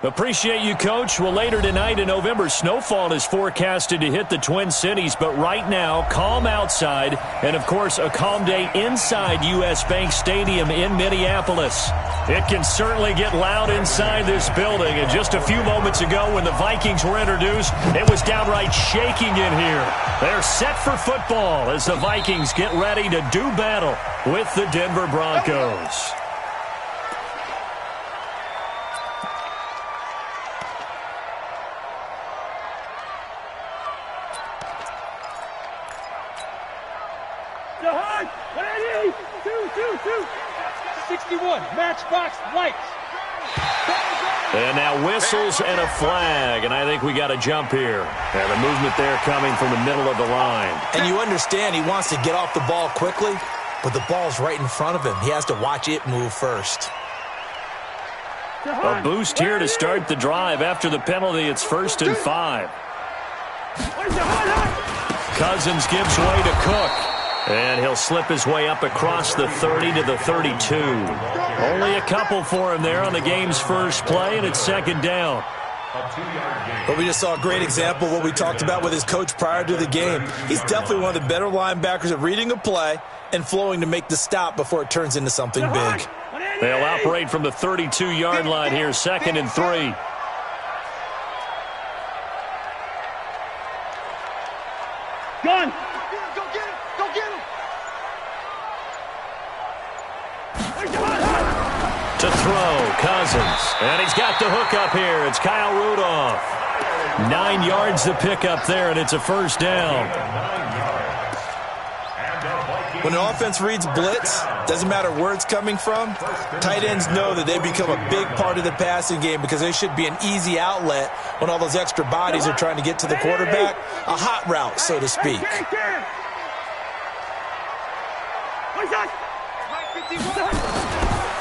Appreciate you, Coach. Well, later tonight in November, snowfall is forecasted to hit the Twin Cities, but right now, calm outside, and, of course, a calm day inside U.S. Bank Stadium in Minneapolis. It can certainly get loud inside this building, and just a few moments ago when the Vikings were introduced, it was downright shaking in here. They're set for football as the Vikings get ready to do battle with the Denver Broncos. Matchbox lights. And now whistles and a flag, and I think we got a jump here. And the movement there coming from the middle of the line. And you understand he wants to get off the ball quickly, but the ball's right in front of him. He has to watch it move first. A boost here to start the drive. After the penalty, it's 1st and 5. Cousins gives way to Cook. And he'll slip his way up across the 30 to the 32. Only a couple for him there on the game's first play, and it's 2nd down. But we just saw a great example of what we talked about with his coach prior to the game. He's definitely one of the better linebackers at reading a play and flowing to make the stop before it turns into something big. They'll operate from the 32-yard line here, 2nd and 3. Gun! To throw, Cousins. And he's got the hook up here. It's Kyle Rudolph. 9 yards to pick up there, and it's a 1st down. When an offense reads blitz, doesn't matter where it's coming from, tight ends know that they become a big part of the passing game because they should be an easy outlet when all those extra bodies are trying to get to the quarterback. A hot route, so to speak.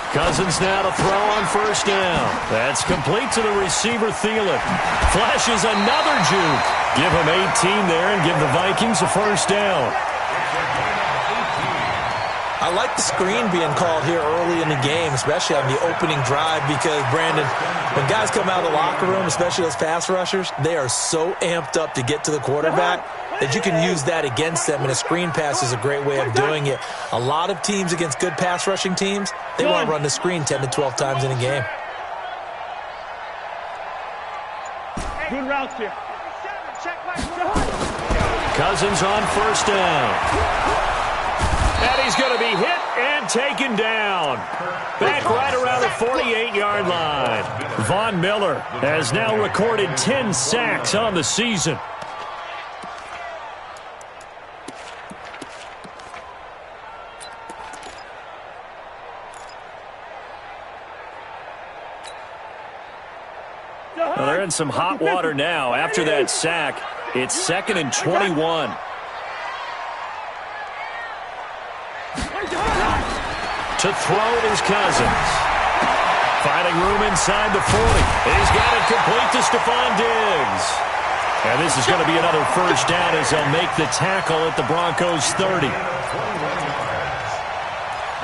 Cousins now to throw on 1st down. That's complete to the receiver, Thielen. Flashes another juke. Give him 18 there and give the Vikings a 1st down. I like the screen being called here early in the game, especially on the opening drive, because, Brandon, when guys come out of the locker room, especially those pass rushers, they are so amped up to get to the quarterback that you can use that against them, and a screen pass is a great way of doing it. A lot of teams against good pass rushing teams, they want to run the screen 10 to 12 times in a game. Good routes here. Cousins on 1st down. And he's going to be hit and taken down. Back right around the 48-yard line. Von Miller has now recorded 10 sacks on the season. Well, they're in some hot water now. After that sack, it's 2nd and 21. To throw is Cousins. Finding room inside the 40. He's got it complete to Stephon Diggs. And this is going to be another 1st down as they'll make the tackle at the Broncos 30.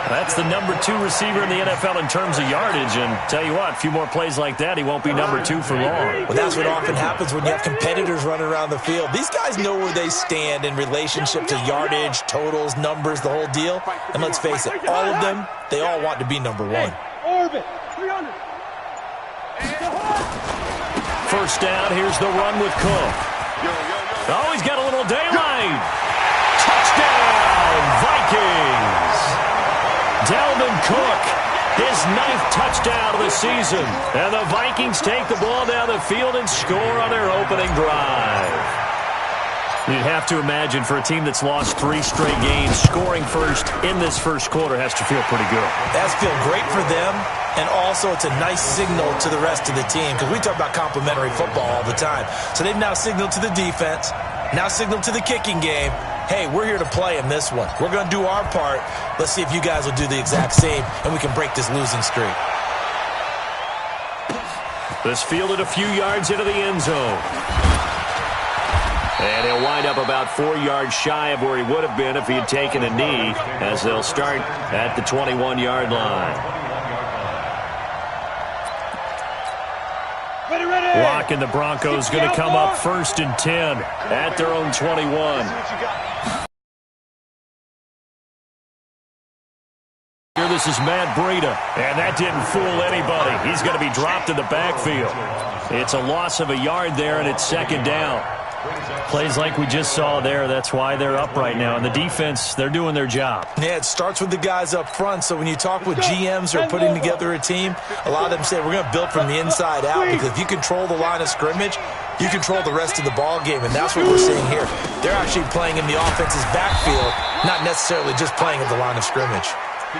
That's the number 2 receiver in the NFL in terms of yardage. And tell you what, a few more plays like that, he won't be number 2 for long. Well, that's what often happens when you have competitors running around the field. These guys know where they stand in relationship to yardage, totals, numbers, the whole deal. And let's face it, all of them, they all want to be number 1. Orbit, 300. 1st down, here's the run with Cook. Oh, he's got a little daylight. Touchdown, Vikings. Dalvin Cook, his 9th touchdown of the season. And the Vikings take the ball down the field and score on their opening drive. You'd have to imagine for a team that's lost 3 straight games, scoring first in this first quarter has to feel pretty good. That's feel great for them, and also it's a nice signal to the rest of the team, because we talk about complimentary football all the time. So they've now signaled to the defense, now signaled to the kicking game, hey, we're here to play in this one. We're going to do our part. Let's see if you guys will do the exact same, and we can break this losing streak. This fielded a few yards into the end zone. And he'll wind up about 4 yards shy of where he would have been if he had taken a knee, as they'll start at the 21-yard line. Locking the Broncos, going to come up 1st and 10 at their own 21. Here, this is Matt Breida, and that didn't fool anybody. He's going to be dropped in the backfield. It's a loss of a yard there, and it's 2nd down. Plays like we just saw there. That's why they're up right now. And the defense, they're doing their job. Yeah, it starts with the guys up front. So when you talk with GMs who are putting together a team, a lot of them say we're going to build from the inside out, because if you control the line of scrimmage, you control the rest of the ball game, and that's what we're seeing here. They're actually playing in the offense's backfield, not necessarily just playing at the line of scrimmage.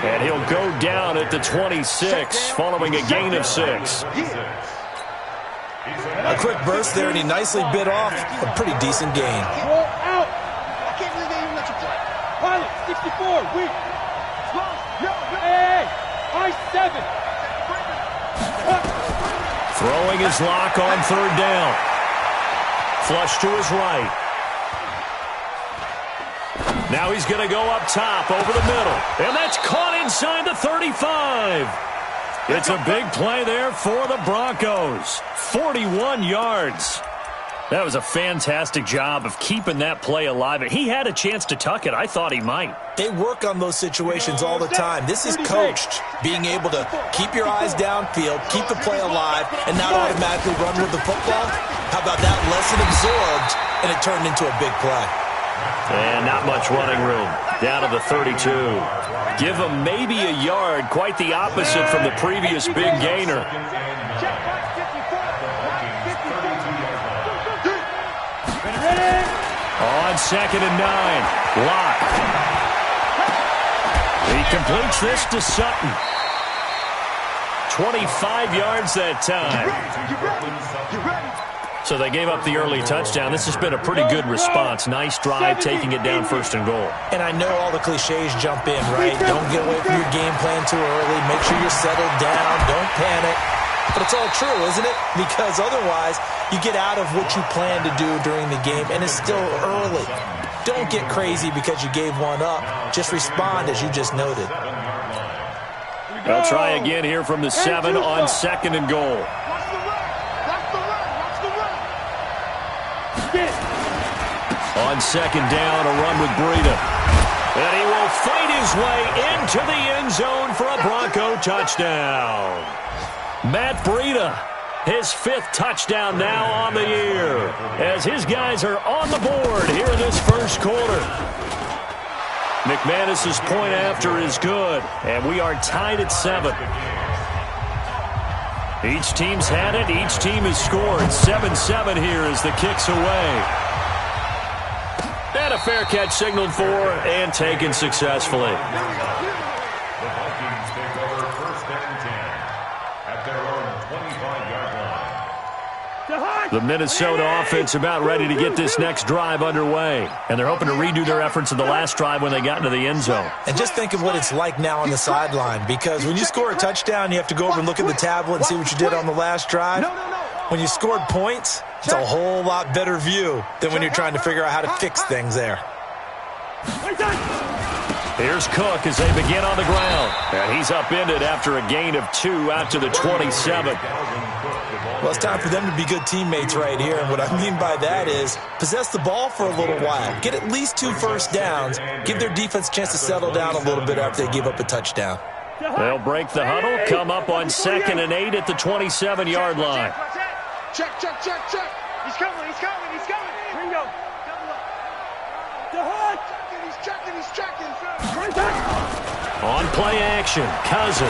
And he'll go down at the 26 following a gain of 6. A quick burst there, and he nicely bit off a pretty decent gain. Roll out. I can't believe they even let you play. Pilot, 64, weak. Hey, I-7. Throwing his lock on 3rd down. Flush to his right. Now he's going to go up top over the middle. And that's caught inside the 35. It's a big play there for the Broncos. 41 yards. That was a fantastic job of keeping that play alive. He had a chance to tuck it. I thought he might. They work on those situations all the time. This is coached, being able to keep your eyes downfield, keep the play alive, and not automatically run with the football. How about that? Lesson absorbed, and it turned into a big play. And not much running room. Down to the 32. Give him maybe a yard. Quite the opposite from the previous big gainer. On 2nd and 9. Lock. He completes this to Sutton. 25 yards that time. So they gave up the early touchdown. This has been a pretty good response. Nice drive, taking it down 1st and goal. And I know all the cliches jump in, right? Don't get away from your game plan too early. Make sure you're settled down. Don't panic. But it's all true, isn't it? Because otherwise, you get out of what you plan to do during the game, and it's still early. Don't get crazy because you gave one up. Just respond as you just noted. They'll try again here from the 7 on 2nd and goal. On 2nd down, a run with Breida. And he will fight his way into the end zone for a Bronco touchdown. Matt Breida, his 5th touchdown now on the year, as his guys are on the board here in this 1st quarter. McManus's point after is good, and we are tied at 7. Each team's had it. Each team has scored. 7-7 here as the kick's away. And a fair catch signaled for and taken successfully. The Minnesota offense about ready to get this next drive underway. And they're hoping to redo their efforts in the last drive when they got into the end zone. And just think of what it's like now on the sideline, because when you score a touchdown, you have to go over and look at the tablet and see what you did on the last drive. When you scored points, it's a whole lot better view than when you're trying to figure out how to fix things there. Here's Cook as they begin on the ground. And he's upended after a gain of 2 out to the 27. Well, it's time for them to be good teammates right here. And what I mean by that is possess the ball for a little while. Get at least 2 first downs. Give their defense a chance to settle down a little bit after they give up a touchdown. They'll break the huddle, come up on 2nd and 8 at the 27-yard line. Check. He's coming. Ringo. He's checking. On play action, Cousins.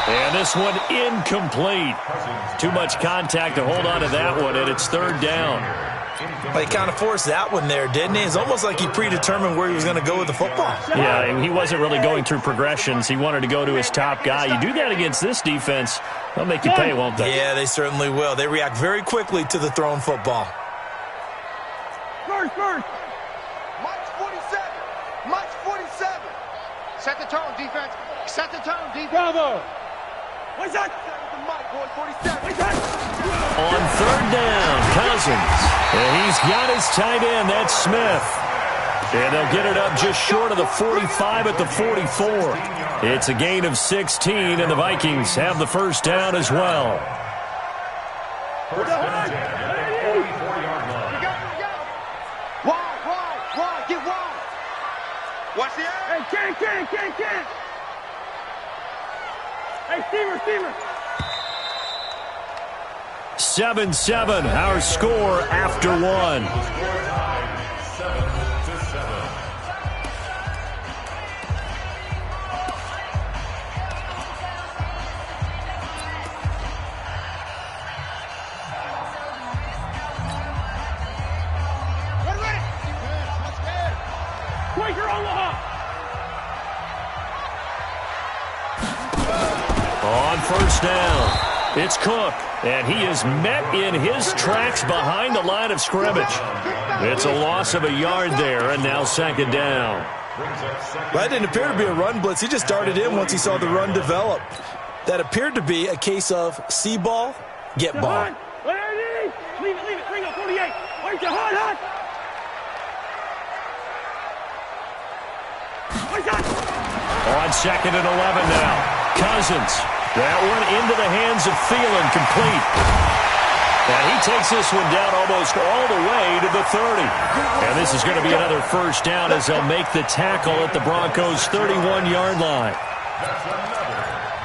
And this one incomplete. Too much contact to hold on to that one, and it's 3rd down. Well, he kind of forced that one there, didn't he? It's almost like he predetermined where he was going to go with the football. Yeah, he wasn't really going through progressions. He wanted to go to his top guy. You do that against this defense, they'll make you pay, won't they? Yeah, they certainly will. They react very quickly to the thrown football. First. Mike's 47. Set the tone, defense. Bravo. What's that? Mike, boy, 47. On 3rd down, Cousins. And he's got his tight end. That's Smith. And they'll get it up just short of the 45 at the 44. It's a gain of 16, and the Vikings have the 1st down as well. First and 10 at the 44-yard line. We got. Wide, get wide. Watch the air. Hey, can. Hey, steamer. 7-7, our score after one. 7-7. On first down, it's Cook, and he is met in his tracks behind the line of scrimmage. It's a loss of a yard there, and now second down. That didn't appear to be a run blitz. He just darted in once he saw the run develop. That appeared to be a case of see ball, get ball. Leave it. Bring up 48. Wait, your hot. On second and 11 now. Cousins. That one into the hands of Thielen, complete. And he takes this one down almost all the way to the 30. And this is going to be another first down as they'll make the tackle at the Broncos' 31-yard line.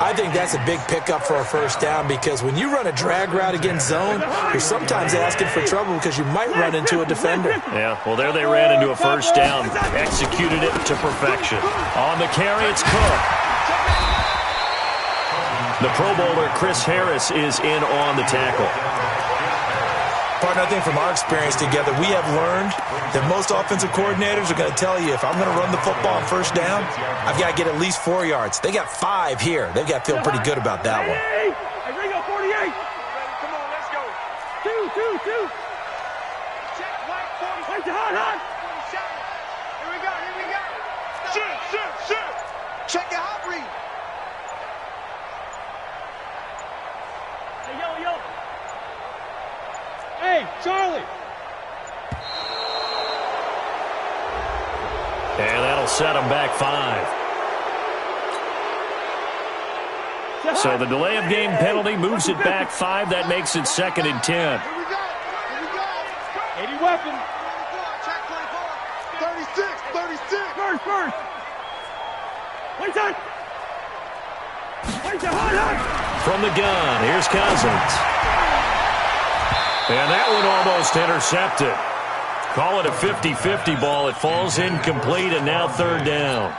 I think that's a big pickup for a first down because when you run a drag route against zone, you're sometimes asking for trouble because you might run into a defender. Yeah, well, there they ran into a first down, executed it to perfection. On the carry, it's Cook. The Pro Bowler, Chris Harris, is in on the tackle. Partner, I think from our experience together, we have learned that most offensive coordinators are going to tell you if I'm going to run the football on first down, I've got to get at least 4 yards. They got 5 here. They've got to feel pretty good about that one. Hey, bring up 48. Come on, let's go. 2. Check, Mike, 40. Wait, hot. 47. Here we go. Shoot. Check your hot read. Hey, yo. Hey, Charlie. And that'll set them back 5. So the delay of game penalty moves it back 5. That makes it second and 10. Here we go. 80 weapon. 36. First. Wait, time. Hot. From the gun, here's Cousins. And that one almost intercepted. Call it a 50-50 ball. It falls incomplete, and now third down.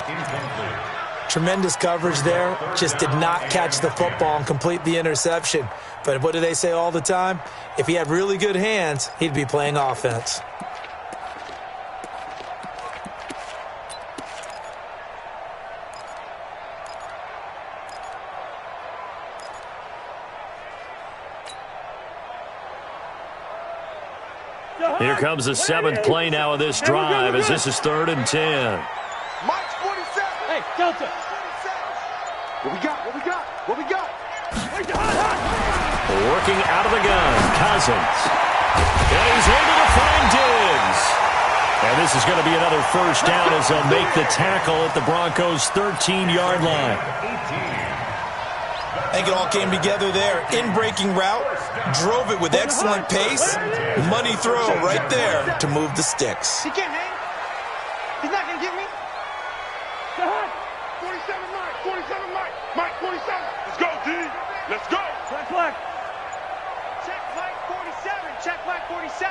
Tremendous coverage there. Just did not catch the football and complete the interception. But what do they say all the time? If he had really good hands, he'd be playing offense. Here comes the 7th play now of this drive as this is third and 10. Mike's 47. Hey, Delta. What we got? Wait, hot. Working out of the gun, Cousins. And he's able to find Diggs. And this is going to be another first down as they'll make the tackle at the Broncos' 13-yard line. I think it all came together there. In-breaking route, drove it with excellent pace. Money throw right there to move the sticks. He can't hang. He's not going to get me. 47 Mike. Mike 47. Let's go, D. Let's go. Check Mike 47.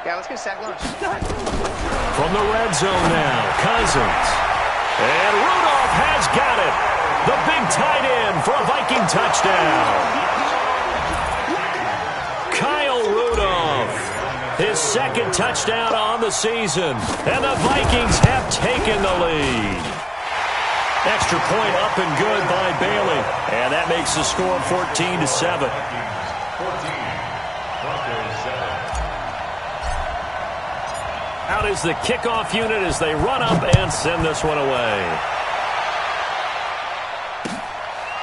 Yeah, let's get a sack lunch. From the red zone now, Cousins. And Rudolph has got it. The big tight end for a Viking touchdown. Kyle Rudolph, his second touchdown on the season. And the Vikings have taken the lead. Extra point up and good by Bailey. And that makes the score 14-7. Out is the kickoff unit as they run up and send this one away.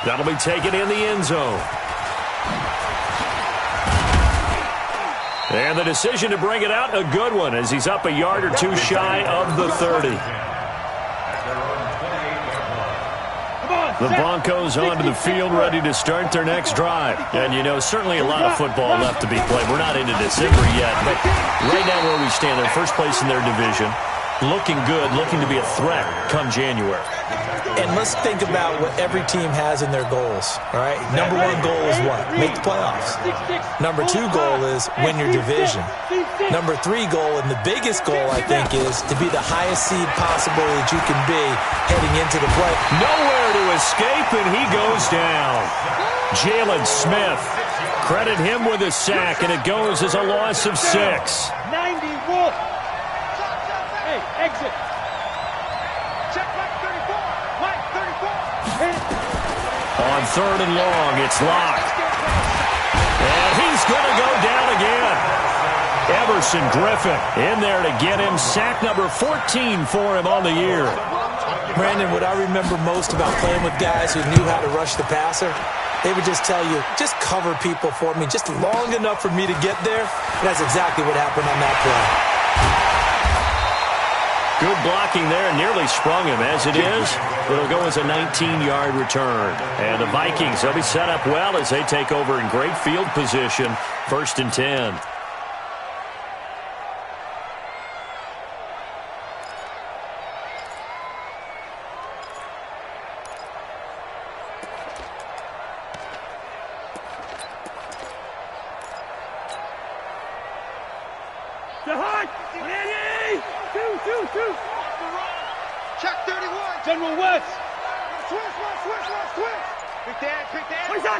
That'll be taken in the end zone. And the decision to bring it out, a good one, as he's up a yard or two shy of the 30. Come on. The Broncos onto the field, ready to start their next drive. And, you know, certainly a lot of football left to be played. We're not into December yet, but right now where we stand, they're first place in their division. Looking good, looking to be a threat come January. And let's think about what every team has in their goals, all right? Number one goal is what? Make the playoffs. Number two goal is win your division. Number three goal, and the biggest goal, I think, is to be the highest seed possible that you can be heading into the play. Nowhere to escape, and he goes down. Jalen Smith, credit him with a sack, and it goes as a loss of 6. 90 Wolf. Hey, exit. Check Mike 34. Mike 34. On 3rd and long, it's locked. And he's going to go down again. Everson Griffin in there to get him. Sack number 14 for him on the year. Brandon, what I remember most about playing with guys who knew how to rush the passer, they would just tell you, just cover people for me, just long enough for me to get there. And that's exactly what happened on that play. Good blocking there, nearly sprung him. As it is, it'll go as a 19-yard return. And the Vikings, they'll be set up well as they take over in great field position. 1st and 10. Check 31. General West. Switch. Big Dan. Here we go.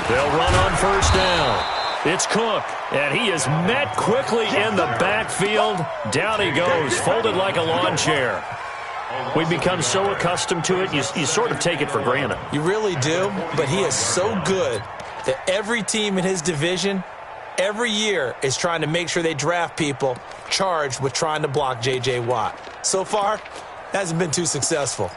They'll run on 1st down. It's Cook, and he is met quickly in the backfield. Down he goes, folded like a lawn chair. We've become so accustomed to it, you sort of take it for granted. You really do, but he is so good that every team in his division every year is trying to make sure they draft people charged with trying to block J.J. Watt. So far, hasn't been too successful.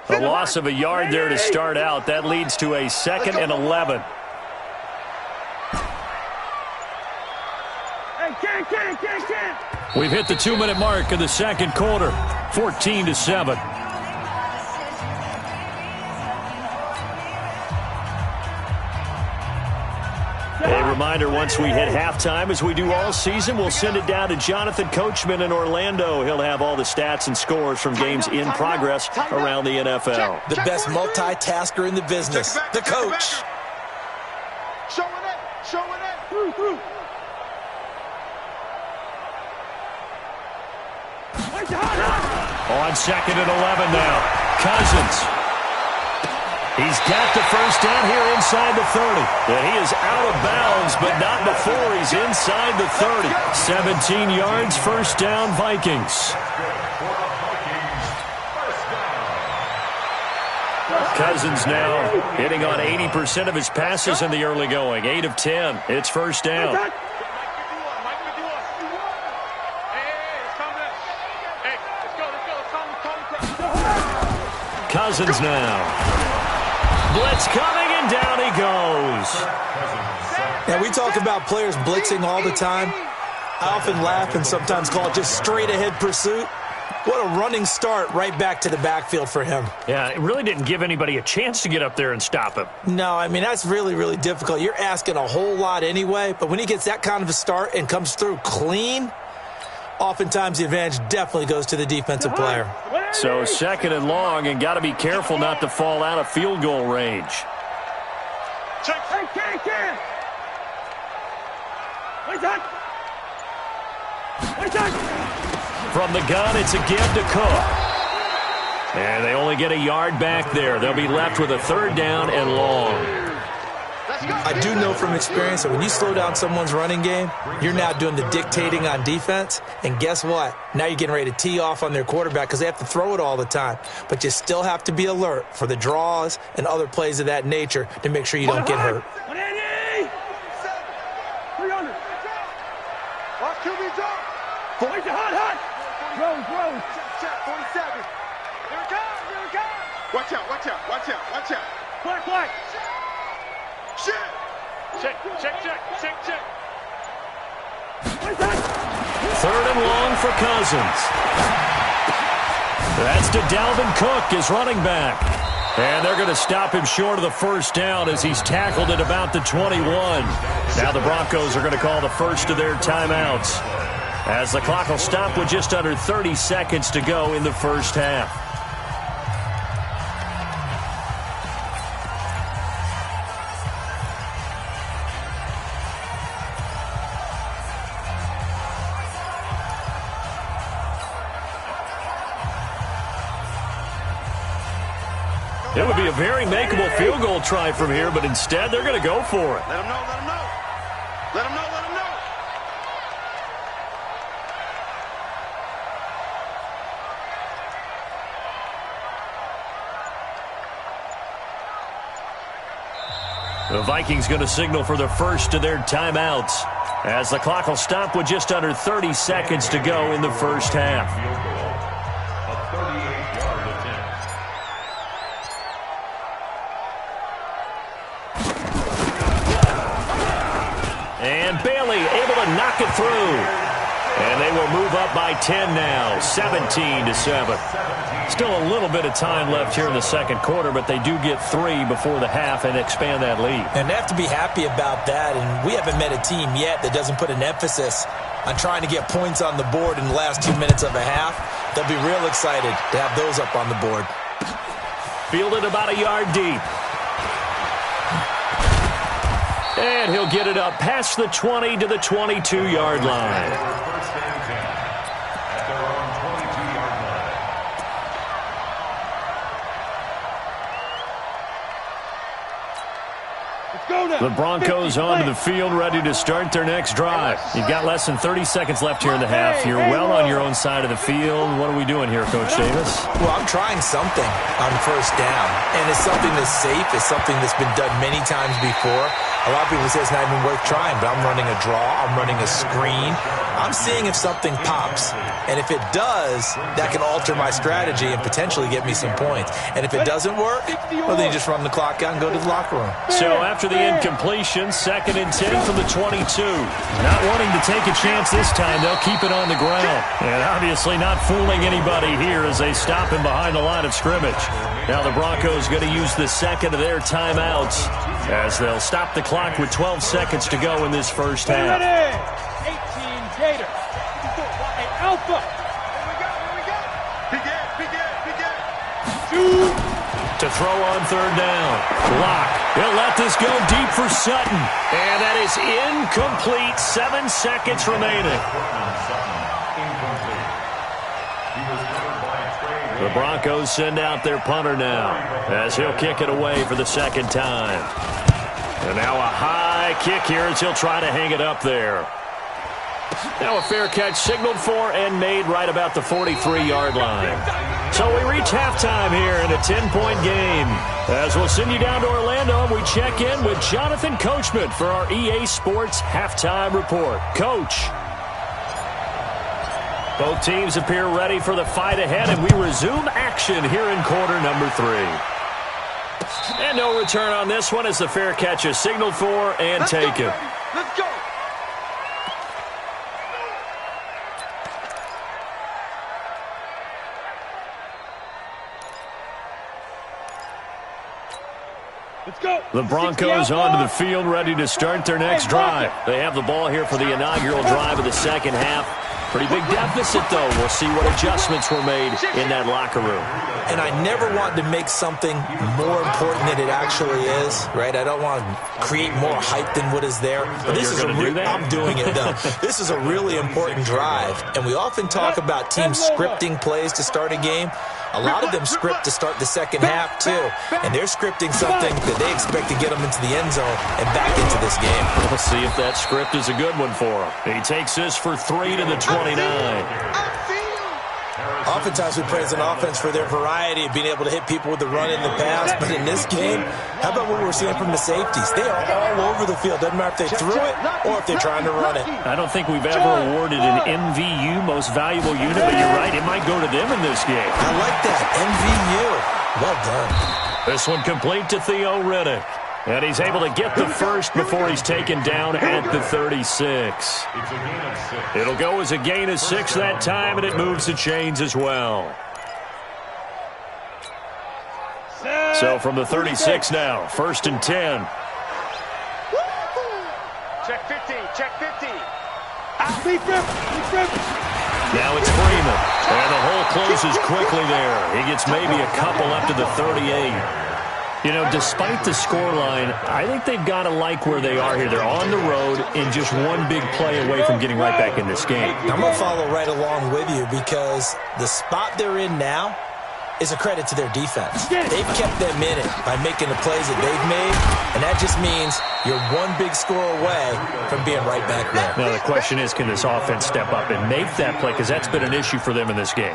A loss of a yard there to start out. That leads to a 2nd and 11. We've hit the 2-minute mark of the 2nd quarter. 14-7. A reminder, once we hit halftime, as we do all season, we'll send it down to Jonathan Coachman in Orlando. He'll have all the stats and scores from games in progress around the NFL. The best multitasker in the business, the coach. Showing it. On 2nd and 11 now. Cousins. He's got the 1st down here inside the 30. And he is out of bounds, but not before he's inside the 30. 17 yards, 1st down, Vikings. Cousins now hitting on 80% of his passes in the early going. 8 of 10. It's 1st down. Cousins now. Blitz coming, and down he goes. Now, we talk about players blitzing all the time. I often laugh and sometimes call it just straight-ahead pursuit. What a running start right back to the backfield for him. Yeah, it really didn't give anybody a chance to get up there and stop him. No, I mean, that's really, really difficult. You're asking a whole lot anyway, but when he gets that kind of a start and comes through clean, oftentimes the advantage definitely goes to the defensive player. So 2nd and long, and got to be careful not to fall out of field goal range. From the gun, it's again to Cook. And they only get a yard back there. They'll be left with a 3rd down and long. I do know from experience that when you slow down someone's running game, you're now doing the dictating on defense. And guess what? Now you're getting ready to tee off on their quarterback because they have to throw it all the time. But you still have to be alert for the draws and other plays of that nature to make sure you don't get hurt. Watch out. Black. Check. Third and long for Cousins. That's to Dalvin Cook, his running back. And they're going to stop him short of the first down as he's tackled at about the 21. Now the Broncos are going to call the first of their timeouts, as the clock will stop with just under 30 seconds to go in the first half. It would be a very makeable field goal try from here, but instead they're going to go for it. Let him know, let him know. Let him know, let him know. The Vikings going to signal for the first of their timeouts, as the clock will stop with just under 30 seconds to go in the first half. And Bailey able to knock it through. And they will move up by 10 now, 17-7. Still a little bit of time left here in the second quarter, but they do get 3 before the half and expand that lead. And they have to be happy about that. And we haven't met a team yet that doesn't put an emphasis on trying to get points on the board in the last 2 minutes of a half. They'll be real excited to have those up on the board. Fielded about a yard deep. And he'll get it up past the 20 to the 22-yard line. The Broncos onto the field, ready to start their next drive. You've got less than 30 seconds left here in the half. You're well on your own side of the field. What are we doing here, Coach Davis? Well, I'm trying something on first down, and it's something that's safe. It's something that's been done many times before. A lot of people say it's not even worth trying, but I'm running a draw. I'm running a screen. I'm seeing if something pops. And if it does, that can alter my strategy and potentially get me some points. And if it doesn't work, well, then you just run the clock out and go to the locker room. So after the incompletion, 2nd and 10 from the 22. Not wanting to take a chance this time, they'll keep it on the ground. And obviously not fooling anybody here as they stop him behind the line of scrimmage. Now the Broncos going to use the second of their timeouts as they'll stop the clock with 12 seconds to go in this first half. 18 Gators. Alpha. Here we go, here we go. Begin. To throw on third down. Block. He'll let this go deep for Sutton. And that is incomplete. 7 seconds remaining. The Broncos send out their punter now as he'll kick it away for the second time. And now a high kick here as he'll try to hang it up there. Now a fair catch signaled for and made right about the 43-yard line. So we reach halftime here in a 10-point game. As we'll send you down to Orlando, and we check in with Jonathan Coachman for our EA Sports Halftime Report. Coach. Both teams appear ready for the fight ahead, and we resume action here in quarter number 3. And no return on this one as the fair catch is signaled for and taken. Let's go. Let's go. The Broncos onto the field, ready to start their next drive. They have the ball here for the inaugural drive of the second half. Pretty big deficit, though. We'll see what adjustments were made in that locker room. And I never want to make something more important than it actually is, right? I don't want to create more hype than what is there. But this is I'm doing it, though. This is a really important drive. And we often talk about teams scripting plays to start a game. A lot of them script to start the second half, too. And they're scripting something that they expect to get them into the end zone and back into this game. We'll see if that script is a good one for him. He takes this for 3 to the 29. Oftentimes we praise an offense for their variety of being able to hit people with the run in the pass. But in this game, how about what we're seeing from the safeties? They are all over the field. Doesn't matter if they threw it or if they're trying to run it. I don't think we've ever awarded an MVU, most valuable unit, but you're right, it might go to them in this game. I like that. MVU. Well done. This one complete to Theo Riddick. And he's able to get the first before he's taken down at the 36. It'll go as a gain of 6 that time, and it moves the chains as well. So from the 36 now, 1st and 10. Check 50, check 50. Now it's Freeman. And the hole closes quickly there. He gets maybe a couple up to the 38. You know, despite the scoreline, I think they've got to like where they are here. They're on the road and just one big play away from getting right back in this game. I'm going to follow right along with you because the spot they're in now is a credit to their defense. They've kept them in it by making the plays that they've made, and that just means you're one big score away from being right back there. Now, the question is, can this offense step up and make that play? Because that's been an issue for them in this game.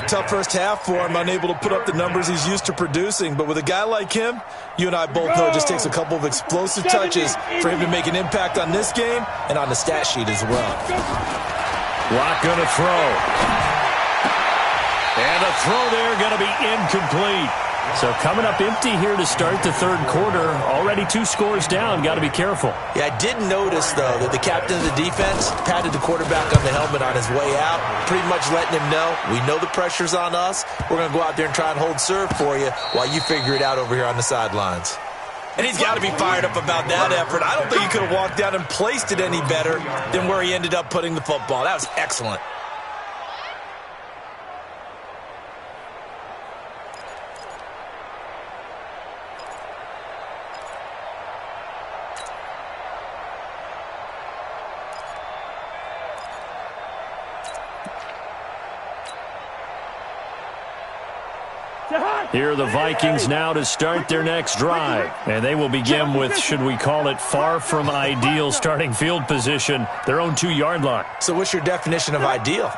Tough first half for him, unable to put up the numbers he's used to producing. But with a guy like him, you and I both know it just takes a couple of explosive touches for him to make an impact on this game and on the stat sheet as well. Locke going to throw. And the throw there going to be incomplete. So coming up empty here to start the third quarter. Already 2 scores down. Got to be careful. Yeah, I did notice, though, that the captain of the defense patted the quarterback on the helmet on his way out, pretty much letting him know, we know the pressure's on us. We're going to go out there and try and hold serve for you while you figure it out over here on the sidelines. And he's got to be fired up about that effort. I don't think he could have walked down and placed it any better than where he ended up putting the football. That was excellent. Here are the Vikings now to start their next drive. And they will begin with, should we call it, far from ideal starting field position, their own 2-yard line. So what's your definition of ideal?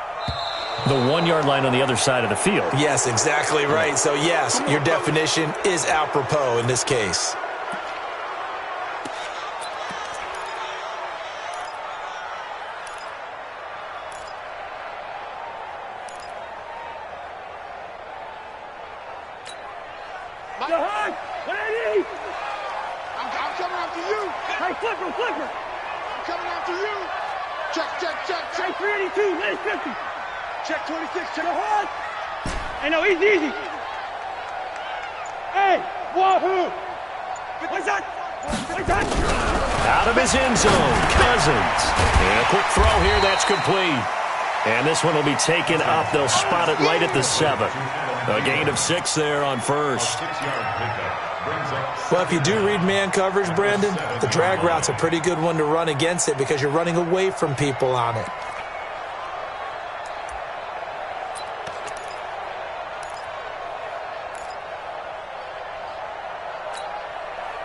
The 1-yard line on the other side of the field. Yes, exactly right. So, yes, your definition is apropos in this case. I'm coming after you. Hey, flipper. I'm coming after you. Check. Check 382, lane 50. Check 26, check. Hey, no, easy. Hey, wahoo. What's that? Out of his end zone, Cousins. And a quick throw here, that's complete. And this one will be taken up. They'll spot it right at the 7. A gain of 6 there on first. Well, if you do read man coverage, Brandon, the drag route's a pretty good one to run against it because you're running away from people on it.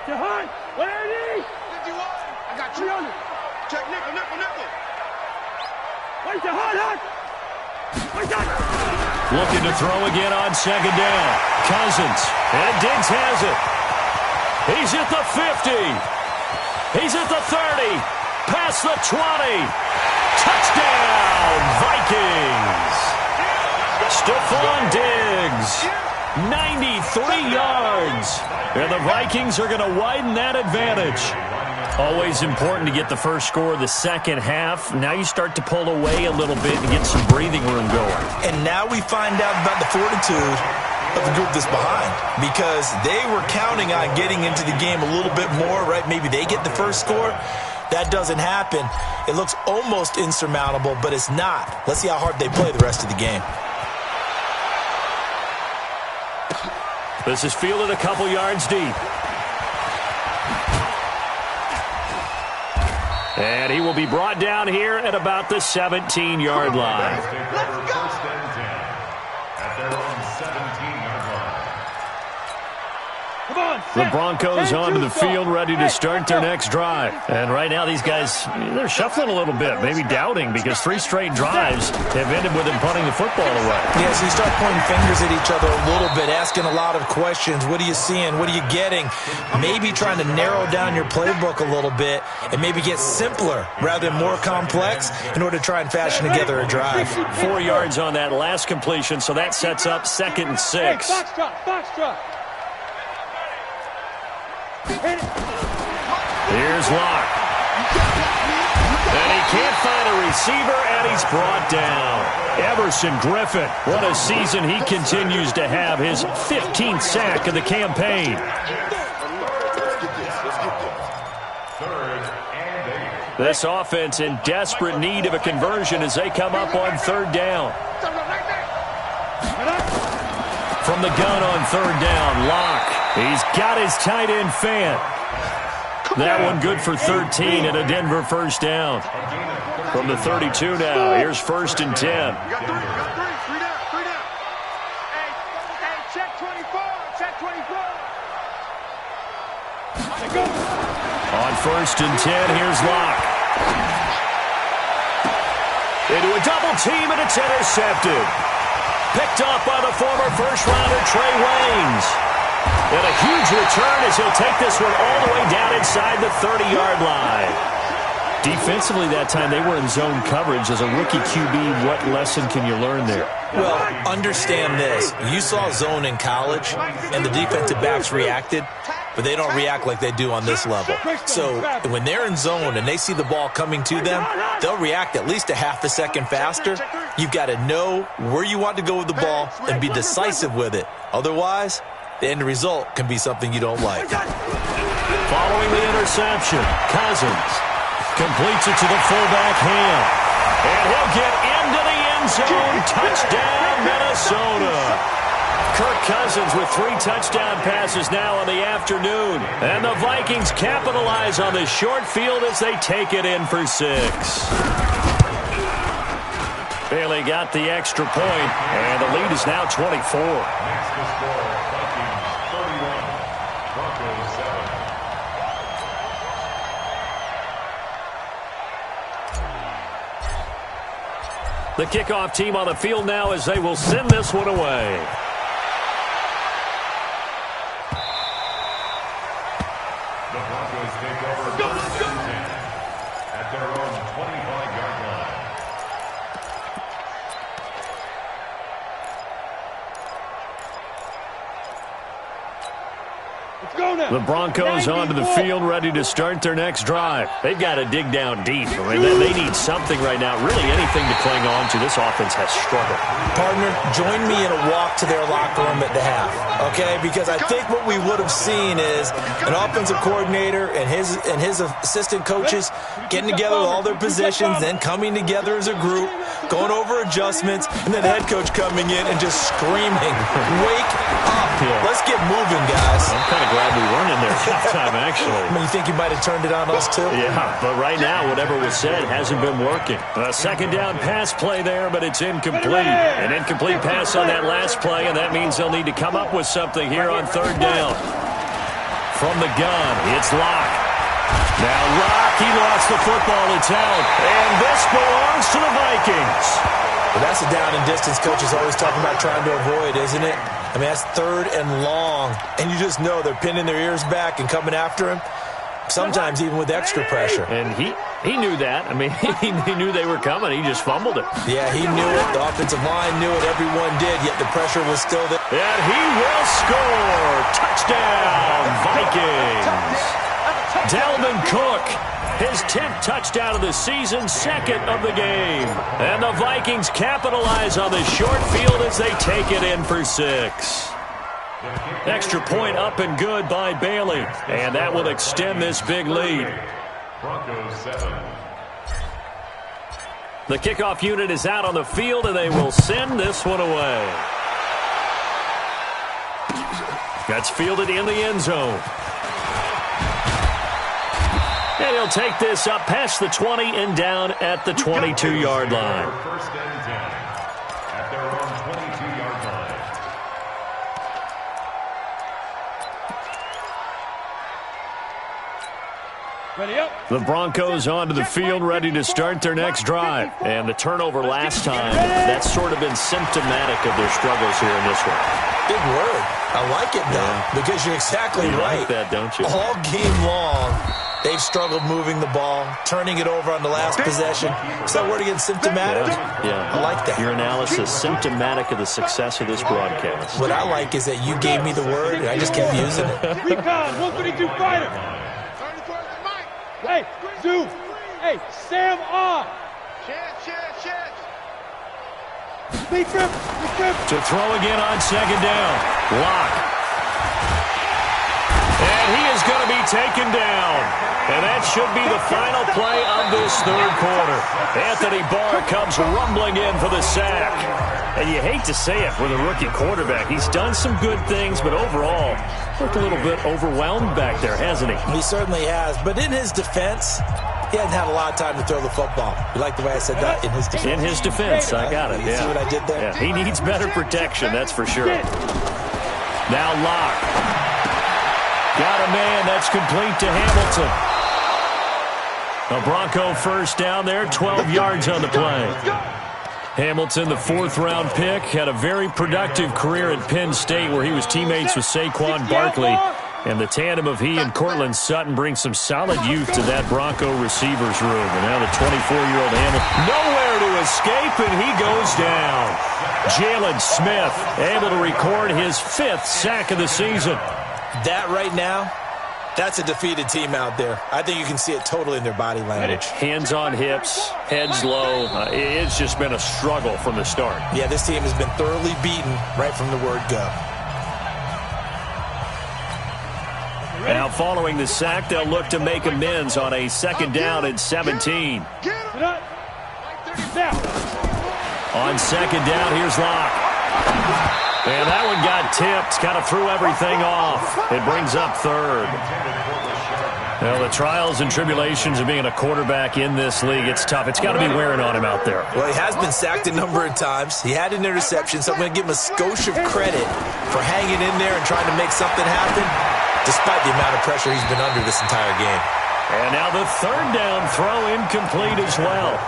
Jahan, 180. 51. I got 300. Check nickel. Wait, Jahan. Looking to throw again on second down. Cousins. And Diggs has it. He's at the 50. He's at the 30. Past the 20. Touchdown, Vikings. Stephon Diggs. 93 yards. And the Vikings are going to widen that advantage. Always important to get the first score of the second half. Now you start to pull away a little bit and get some breathing room going. And now we find out about the fortitude of the group that's behind because they were counting on getting into the game a little bit more, right? Maybe they get the first score. That doesn't happen. It looks almost insurmountable, but it's not. Let's see how hard they play the rest of the game. This is fielded a couple yards deep. And he will be brought down here at about the 17-yard line. Let's go. At their own 17-yard line. Come on. The Broncos onto the field, ready to start their next drive. And right now, these guys, they're shuffling a little bit, maybe doubting, because 3 straight drives have ended with them punting the football away. Yeah, so you start pointing fingers at each other a little bit, asking a lot of questions. What are you seeing? What are you getting? Maybe trying to narrow down your playbook a little bit and maybe get simpler rather than more complex in order to try and fashion together a drive. 4 yards on that last completion, so that sets up 2nd and 6. Box drop. Here's Locke. And he can't find a receiver, and he's brought down. Everson Griffin, what a season he continues to have, his 15th sack of the campaign. This offense in desperate need of a conversion as they come up on third down. From the gun on third down, Locke. He's got his tight end fan. That one good for 13 and a Denver first down. From the 32 now, here's first and 10. You got three down. Hey, check 24, check 24. On first and 10, here's Locke. Into a double team, and it's intercepted. Picked off by the former first-rounder Trey Waynes. And a huge return as he'll take this one all the way down inside the 30-yard line. Defensively that time, they were in zone coverage. As a rookie QB, what lesson can you learn there? Well, understand this. You saw zone in college, and the defensive backs reacted, but they don't react like they do on this level. So when they're in zone and they see the ball coming to them, they'll react at least a half a second faster. You've got to know where you want to go with the ball and be decisive with it. Otherwise, the end result can be something you don't like. Following the interception, Cousins completes it to the fullback Ham. And he'll get into the end zone. Touchdown, Minnesota. Kirk Cousins with 3 touchdown passes now on the afternoon. And the Vikings capitalize on the short field as they take it in for 6. Bailey got the extra point, and the lead is now 24. Next to score, Vikings 31, Broncos 7. The kickoff team on the field now as they will send this one away. The Broncos take over first and 10 at their own 25-yard line. The Broncos onto the field, ready to start their next drive. They've got to dig down deep. I mean, they need something right now, really anything to cling on to. This offense has struggled. Partner, join me in a walk to their locker room at the half, okay? Because I think what we would have seen is an offensive coordinator and his assistant coaches getting together with all their positions, then coming together as a group, going over adjustments, and then the head coach coming in and just screaming, "Wake up! Yeah. Let's get moving, guys." I'm kind of glad we weren't in there at halftime, actually. I mean, you think you might have turned it on us, too? Yeah, but right now, whatever was said hasn't been working. A second down pass play there, but it's incomplete. An incomplete pass on that last play, and that means they'll need to come up with something here on third down. From the gun, it's Locke. Now Locke, he lost the football. It's out. And this belongs to the Vikings. Well, that's a down and distance coach is always talking about trying to avoid, isn't it? I mean, that's third and long, and you just know they're pinning their ears back and coming after him, sometimes even with extra pressure. And he knew that. I mean, he knew they were coming. He just fumbled it. Yeah, he knew it. The offensive line knew it. Everyone did, yet the pressure was still there. And he will score. Touchdown, Vikings. Dalvin Cook, his 10th touchdown of the season, second of the game. And the Vikings capitalize on the short field as they take it in for 6. Extra point up and good by Bailey. And that will extend this big lead. Broncos 7. The kickoff unit is out on the field, and they will send this one away. That's fielded in the end zone. And he'll take this up past the 20 and down at the 22-yard line. First and 10 at their own 22-yard line. Ready up. The Broncos onto the field, ready to start their next drive. And the turnover last time, that's sort of been symptomatic of their struggles here in this one. Big word. I like it, though, because you're exactly You right. like that, don't you? All game long, They've struggled moving the ball, turning it over on the last possession. Is that word again, symptomatic? Yeah. I like that. Your analysis, symptomatic of the success of this broadcast. What I like is that you gave me the word, and I just kept using it. Recon, 152 fighter. Hey, Zoo. Hey, Sam on. Speed grip. To throw again on second down. Lock. And he is going to be taken down. And that should be the final play of this third quarter. Anthony Barr comes rumbling in for the sack. And you hate to say it with a rookie quarterback. He's done some good things, but overall, looked a little bit overwhelmed back there, hasn't he? He certainly has. But in his defense, he hasn't had a lot of time to throw the football. You like the way I said that? In his defense. In his defense, I got it. You see what I did there? Yeah, he needs better protection, that's for sure. Now Lock. Got a man. That's complete to Hamilton. A Bronco first down there, 12 yards on the play. Hamilton, the fourth-round pick, had a very productive career at Penn State where he was teammates with Saquon Barkley. And the tandem of he and Cortland Sutton brings some solid youth to that Bronco receivers room. And now the 24-year-old Hamilton, nowhere to escape, and he goes down. Jalen Smith able to record his 5th sack of the season. That right now, that's a defeated team out there. I think you can see it totally in their body language. Hands on hips, heads low. It's just been a struggle from the start. Yeah, this team has been thoroughly beaten right from the word go. Now following the sack, they'll look to make amends on a second down and 17. On second down, here's Locke. And that one got tipped, kind of threw everything off. It brings up third. Well, the trials and tribulations of being a quarterback in this league, it's tough. It's got to be wearing on him out there. Well, he has been sacked a number of times. He had an interception, so I'm going to give him a skosh of credit for hanging in there and trying to make something happen, despite the amount of pressure he's been under this entire game. And now the third down throw incomplete as well.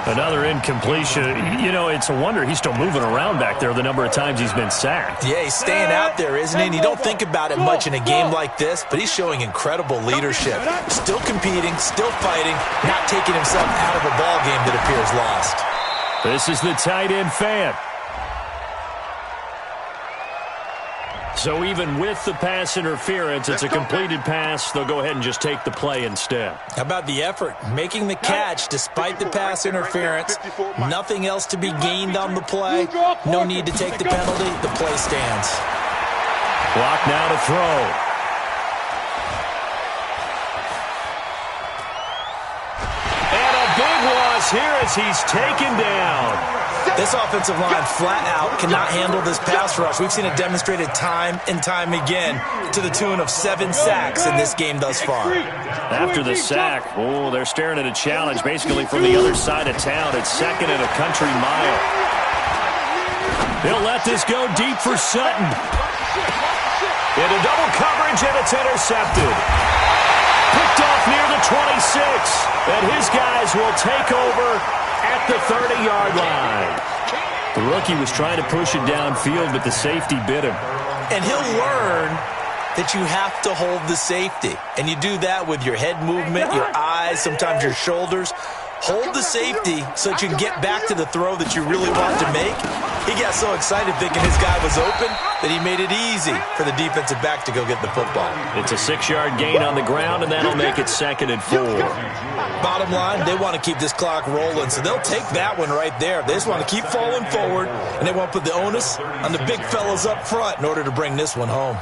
Another incompletion. You know, it's a wonder he's still moving around back there the number of times he's been sacked. Yeah, he's staying out there, isn't he? And you don't think about it much in a game like this, but he's showing incredible leadership. Still competing, still fighting, not taking himself out of a ball game that appears lost. This is the tight end fan. So even with the pass interference, it's a completed pass. They'll go ahead and just take the play instead. How about the effort? Making the catch despite the pass interference. Nothing else to be gained on the play. No need to take the penalty. The play stands. Clock now to throw. And a big loss here as he's taken down. This offensive line flat out cannot handle this pass rush. We've seen it demonstrated time and time again to the tune of 7 sacks in this game thus far. After the sack, they're staring at a challenge basically from the other side of town. It's second and a country mile. They'll let this go deep for Sutton. Into double coverage, and it's intercepted. Picked off near the 26, and his guys will take over at the 30-yard line. The rookie was trying to push it downfield, but the safety bit him. And he'll learn that you have to hold the safety. And you do that with your head movement, your eyes, sometimes your shoulders. Hold the safety so that you can get back to the throw that you really want to make. He got so excited thinking his guy was open that he made it easy for the defensive back to go get the football. It's a 6-yard gain on the ground, and that'll make it 2nd and 4. Bottom line, they want to keep this clock rolling, so they'll take that one right there. They just want to keep falling forward, and they want to put the onus on the big fellas up front in order to bring this one home.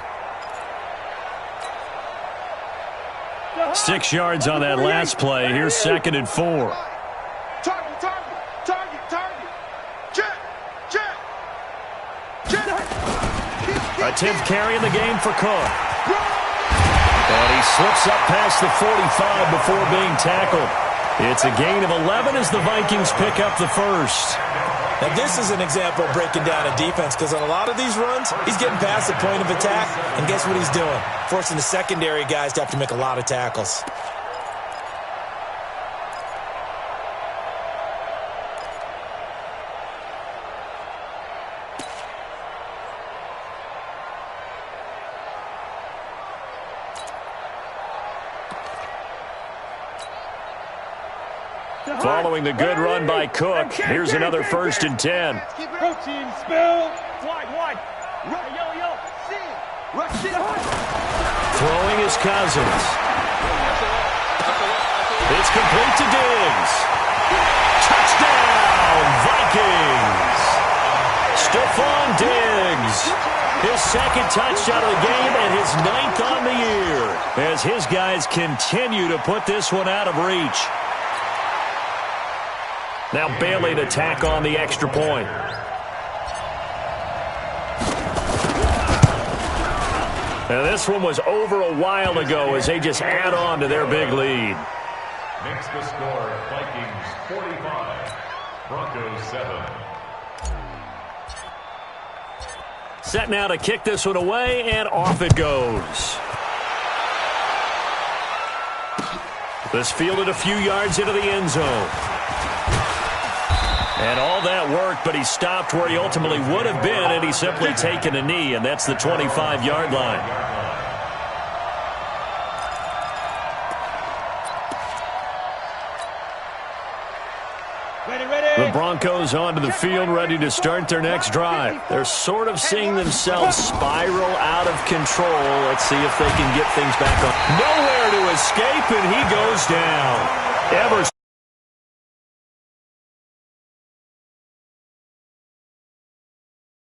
6 yards on that last play. Here's 2nd and 4. A 10th carry in the game for Cook. And he slips up past the 45 before being tackled. It's a gain of 11 as the Vikings pick up the first. Now, this is an example of breaking down a defense, because on a lot of these runs, he's getting past the point of attack, and guess what he's doing? Forcing the secondary guys to have to make a lot of tackles. Following the good run by Cook, here's another 1st and 10. Go team, spill. Wide. Right, yo. Throwing his Cousins. It's complete to Diggs. Touchdown, Vikings. Stephon Diggs. His 2nd touchdown of the game and his 9th on the year, as his guys continue to put this one out of reach. Now Bailey to tack on the extra point. Now this one was over a while ago as they just add on to their big lead. Makes the score Vikings 45, Broncos 7. Set now to kick this one away, and off it goes. This fielded a few yards into the end zone. And all that worked, but he stopped where he ultimately would have been, and he's simply taken a knee, and that's the 25-yard line. The Broncos onto the field, ready to start their next drive. They're sort of seeing themselves spiral out of control. Let's see if they can get things back on. Nowhere to escape, and he goes down.